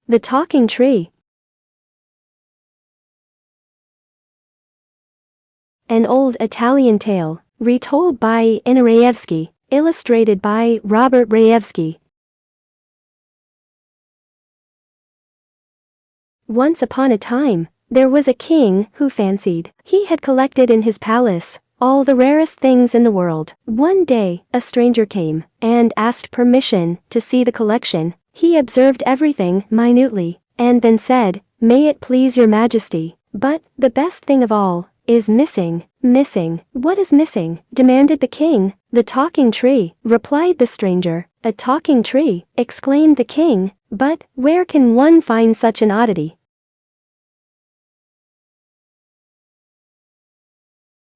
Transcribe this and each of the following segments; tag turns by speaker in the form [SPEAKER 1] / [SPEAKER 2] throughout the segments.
[SPEAKER 1] The Talking Tree. An old Italian tale, retold by Rayevsky, illustrated by Rayevsky. Once upon a time, there was a king who fancied he had collected in his palace all the rarest things in the world. One day, a stranger came and asked permission to see the collection. He observed everything minutely, and then said, "May it please your majesty, but the best thing of all is missing." "Missing? What is missing?" demanded the king. "The talking tree," replied the stranger. "A talking tree?" exclaimed the king. "But where can one find such an oddity?"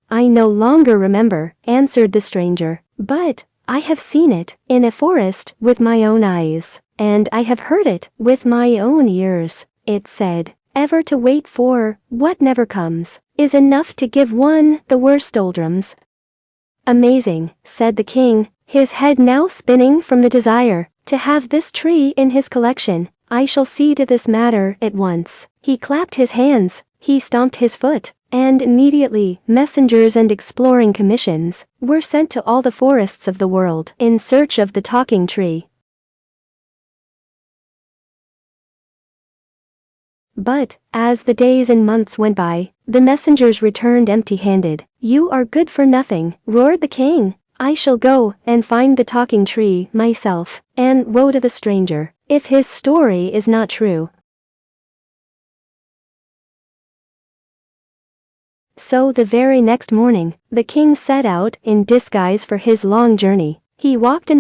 [SPEAKER 1] "I no longer remember," answered the stranger, "but I have seen it in a forest with my own eyes, and I have heard it with my own ears. It said, 'Ever to wait for what never comes is enough to give one the worst doldrums.'" "Amazing," said the king, his head now spinning from the desire to have this tree in his collection. "I shall see to this matter at once." He clapped his hands, he stomped his foot, and immediately messengers and exploring commissions were sent to all the forests of the world in search of the talking tree. But, as the days and months went by, the messengers returned empty-handed. "You are good for nothing," roared the king. "I shall go and find the talking tree myself, and woe to the stranger if his story is not true." So the very next morning, the king set out in disguise for his long journey. He walked,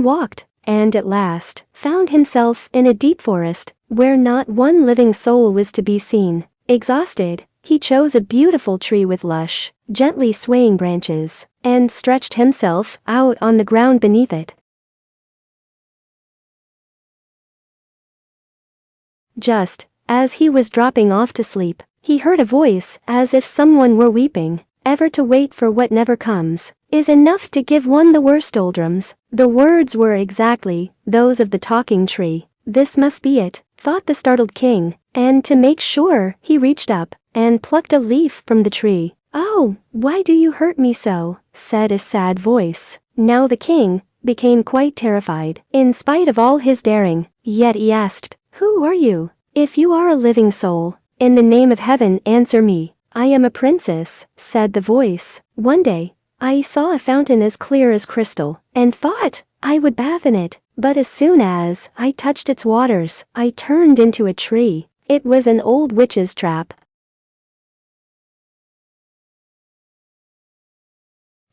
[SPEAKER 1] and at last found himself in a deep forest, where not one living soul was to be seen. Exhausted, he chose a beautiful tree with lush, gently swaying branches, and stretched himself out on the ground beneath it. Just as he was dropping off to sleep, he heard a voice as if someone were weeping. "Ever to wait for what never comes is enough to give one the worst doldrums." The words were exactly those of the talking tree. This must be it, thought the startled king, and to make sure, he reached up and plucked a leaf from the tree. "Oh, why do you hurt me so?" said a sad voice. Now the king became quite terrified, in spite of all his daring, yet he asked, "Who are you? If you are a living soul, in the name of heaven answer me." "I am a princess," said the voice. "One day, I saw a fountain as clear as crystal, and thought I would bath in it, but as soon as I touched its waters, I turned into a tree. It was an old witch's trap."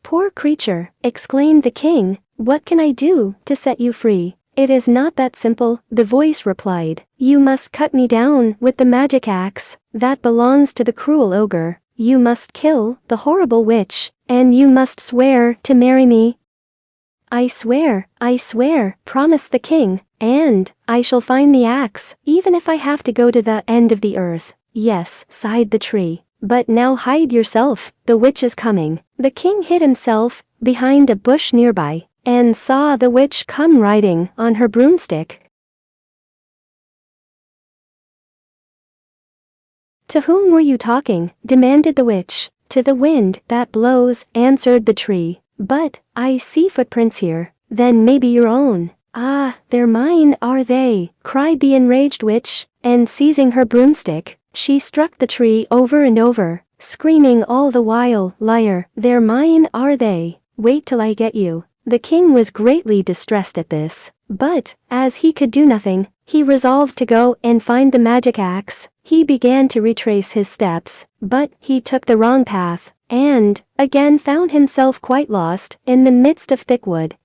[SPEAKER 1] "Poor creature," exclaimed the king, "what can I do to set you free?" "It is not that simple," the voice replied. "You must cut me down with the magic axe that belongs to the cruel ogre. You must kill the horrible witch, and you must swear to marry me." I swear," promised the king, "and I shall find the axe, even if I have to go to the end of the earth." "Yes," sighed the tree, "but now hide yourself, the witch is coming." The king hid himself behind a bush nearby, and saw the witch come riding on her broomstick. "To whom were you talking?" demanded the witch. "To the wind that blows," answered the tree. "But I see footprints here." "Then maybe your own." "Ah, they're mine, are they?" cried the enraged witch, and seizing her broomstick, she struck the tree over and over, screaming all the while, "Liar, they're mine, are they? Wait till I get you." The king was greatly distressed at this, but, as he could do nothing, he resolved to go and find the magic axe. He began to retrace his steps, but he took the wrong path, and again found himself quite lost in the midst of thick wood.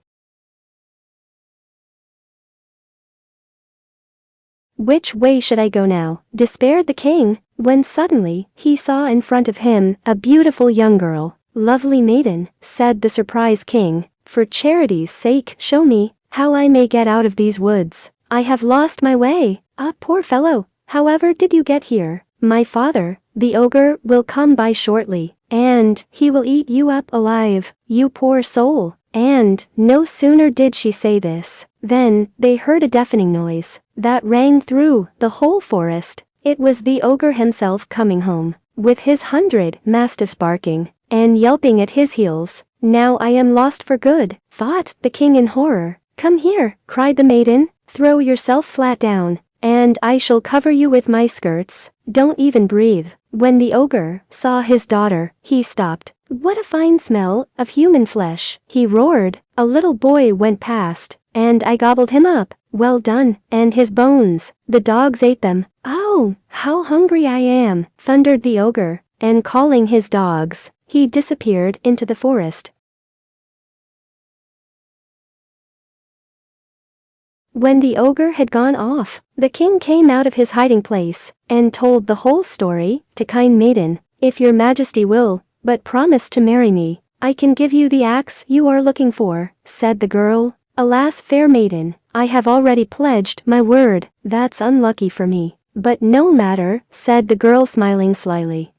[SPEAKER 1] "Which way should I go now?" despaired the king, when suddenly he saw in front of him a beautiful young girl. "Lovely maiden," said the surprised king, "for charity's sake show me how I may get out of these woods. I have lost my way." "Ah, poor fellow, however did you get here?" "My father, the ogre, will come by shortly, and he will eat you up alive, you poor soul." And no sooner did she say this Then, they heard a deafening noise that rang through the whole forest. It was the ogre himself coming home, with his 100 mastiffs barking and yelping at his heels. "Now I am lost for good," thought the king in horror. "Come here," cried the maiden, "throw yourself flat down, and I shall cover you with my skirts. Don't even breathe." When the ogre saw his daughter, he stopped. "What a fine smell of human flesh," he roared. "A little boy went past, and I gobbled him up. Well done." And his bones, the dogs ate them. "Oh, how hungry I am," thundered the ogre, and calling his dogs, he disappeared into the forest. When the ogre had gone off, the king came out of his hiding place and told the whole story to kind maiden. "If your majesty will but promise to marry me, I can give you the axe you are looking for," said the girl. "Alas, fair maiden, I have already pledged my word." "That's unlucky for me, but no matter," said the girl, smiling slyly.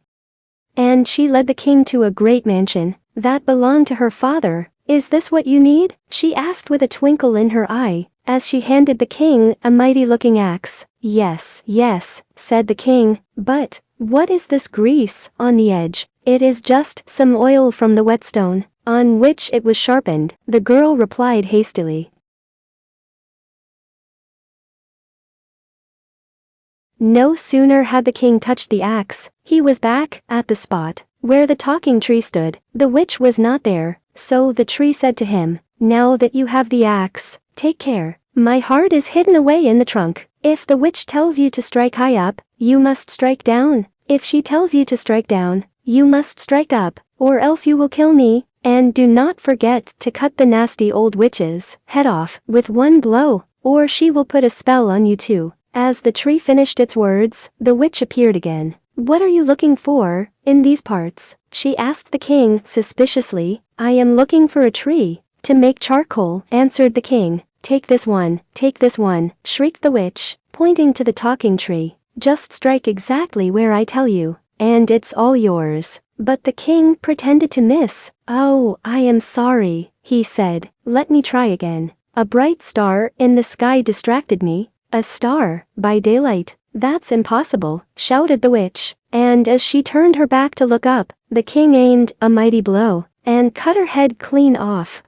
[SPEAKER 1] And she led the king to a great mansion that belonged to her father. "Is this what you need?" she asked with a twinkle in her eye, as she handed the king a mighty-looking axe. Yes, yes," said the king, "but what is this grease on the edge?" "It is just some oil from the whetstone on which it was sharpened," the girl replied hastily. No sooner had the king touched the axe, he was back at the spot where the talking tree stood. The witch was not there, so the tree said to him, "Now that you have the axe, take care. My heart is hidden away in the trunk. If the witch tells you to strike high up, you must strike down. If she tells you to strike down, you must strike up, or else you will kill me. And do not forget to cut the nasty old witch's head off with one blow, or she will put a spell on you too." As the tree finished its words, the witch appeared again. "What are you looking for in these parts?" she asked the king suspiciously. "I am looking for a tree to make charcoal," answered the king. Take this one," shrieked the witch, pointing to the talking tree. "Just strike exactly where I tell you, and it's all yours." But the king pretended to miss. "Oh, I am sorry," he said. "Let me try again. A bright star in the sky distracted me." "A star by daylight? That's impossible," shouted the witch, and as she turned her back to look up, the king aimed a mighty blow and cut her head clean off.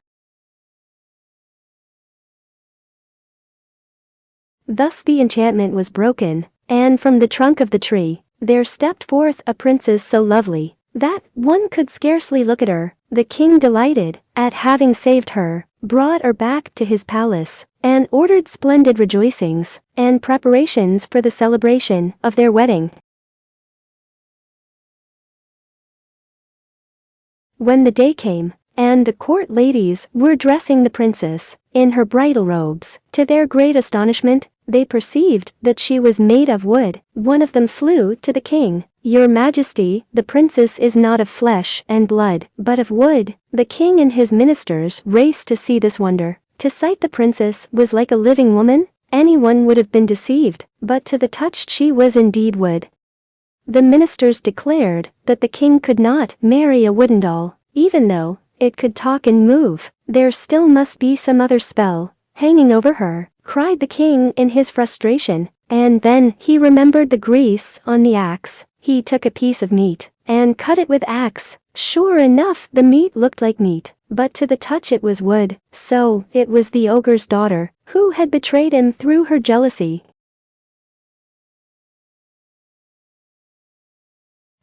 [SPEAKER 1] Thus the enchantment was broken, and from the trunk of the tree, there stepped forth a princess so lovely that one could scarcely look at her. The king, delighted at having saved her, brought her back to his palace and ordered splendid rejoicings and preparations for the celebration of their wedding. When the day came, and the court ladies were dressing the princess in her bridal robes, to their great astonishment, they perceived that she was made of wood. One of them flew to the king. "Your Majesty, the princess is not of flesh and blood, but of wood." The king and his ministers raced to see this wonder. To sight the princess was like a living woman. Anyone would have been deceived, but to the touch she was indeed wood. The ministers declared that the king could not marry a wooden doll, even though it could talk and move. There still must be some other spell hanging over her, cried the king in his frustration, and then he remembered the grease on the axe. He took a piece of meat and cut it with axe. Sure enough, the meat looked like meat, but to the touch it was wood. So, it was the ogre's daughter who had betrayed him through her jealousy.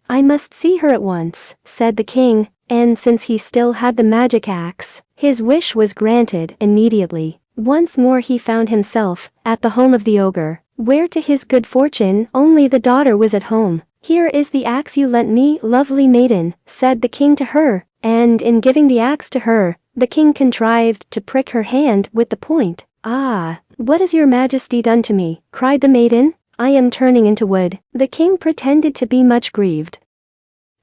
[SPEAKER 1] "I must see her at once," said the king, and since he still had the magic axe, his wish was granted immediately. Once more he found himself at the home of the ogre, where to his good fortune only the daughter was at home. "Here is the axe you lent me, lovely maiden," said the king to her, and in giving the axe to her, the king contrived to prick her hand with the point. "Ah, what has your majesty done to me?" cried the maiden. "I am turning into wood." The king pretended to be much grieved.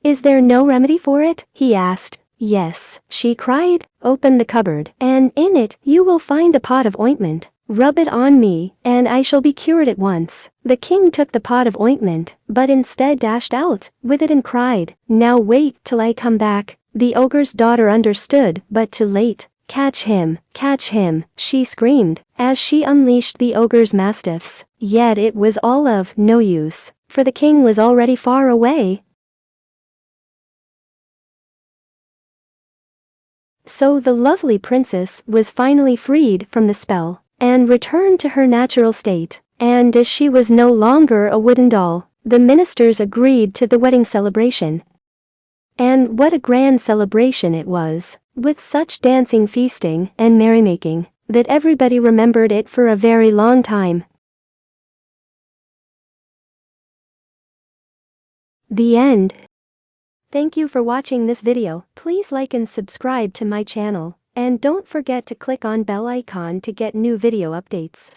[SPEAKER 1] "Is there no remedy for it?" he asked. "Yes," she cried. "Open the cupboard, and in it you will find a pot of ointment. Rub it on me, and I shall be cured at once." The king took the pot of ointment, but instead dashed out with it and cried, "Now wait till I come back." The ogre's daughter understood, but too late. catch him, she screamed, as she unleashed the ogre's mastiffs. Yet it was all of no use, for the king was already far away. So the lovely princess was finally freed from the spell, and returned to her natural state. And as she was no longer a wooden doll, the ministers agreed to the wedding celebration. And what a grand celebration it was, with such dancing, feasting, and merrymaking, that everybody remembered it for a very long time. The end. Thank you for watching this video. Please like and subscribe to my channel, and don't forget to click on bell icon to get new video updates.